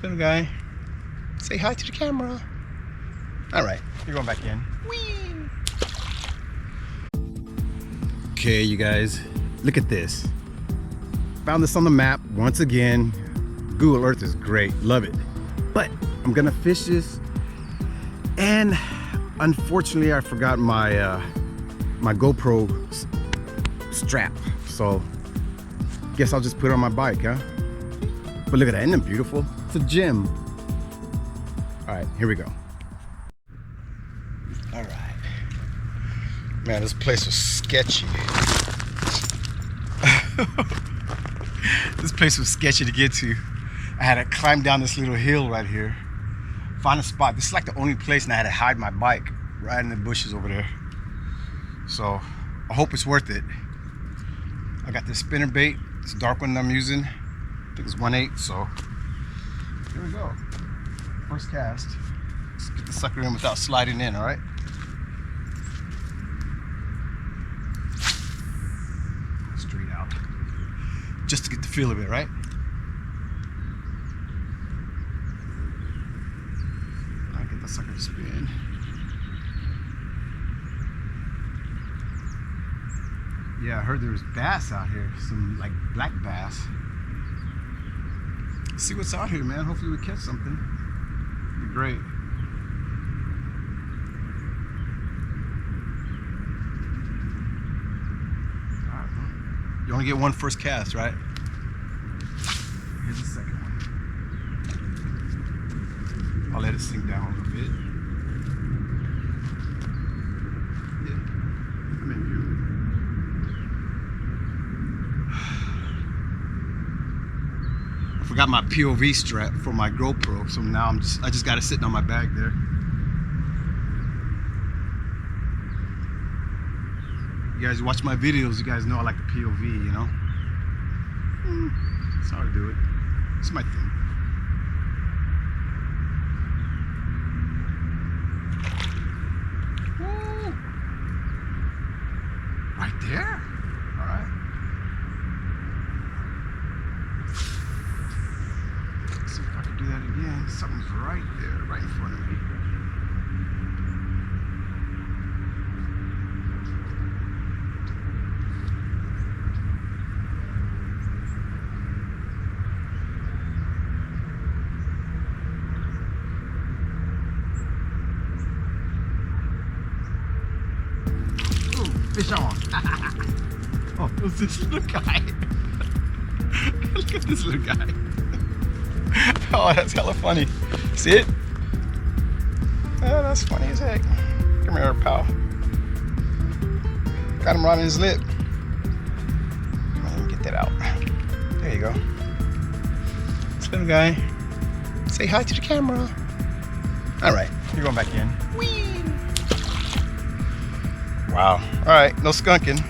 little guy. Say hi to the camera. All right, you're going back in. Whee! Okay, you guys, look at this. Found this on the map once again. Google Earth is great, love it. But I'm gonna fish this, and unfortunately I forgot my my GoPro strap. So guess I'll just put it on my bike, huh? But look at that, isn't it beautiful? It's a gem. All right, here we go. All right. Man, this place was sketchy. This place was sketchy to get to. I had to climb down this little hill right here. Find a spot. This is like the only place, and I had to hide my bike right in the bushes over there. So I hope it's worth it. I got this spinner bait. It's a dark one that I'm using. I think it's 1/8, so here we go. First cast. Let's get the sucker in without sliding in, all right? Straight out. Just to get the feel of it, right? All right, get the sucker to spin. Yeah, I heard there was bass out here, some like black bass. Let's see what's out here, man. Hopefully we catch something. It'd be great. All right. You only get one first cast, right? Here's the second one. I'll let it sink down a little bit. Yeah, I'm in view. I forgot my POV strap for my GoPro, so now I just got it sitting on my bag there. You guys watch my videos, you guys know I like the POV, you know? It's how I do it. It's my thing. Woo! Right there? All right. Let's see if I can do that again. Something's right there, right in front of me. Fish on. Oh, it was this little guy. Look at this little guy. Oh, that's hella funny. See it? Oh, that's funny as heck. Come here, pal. Got him right in his lip. Let me get that out. There you go. This little guy. Say hi to the camera. All right, you're going back in. Whee! Wow. All right, no skunking.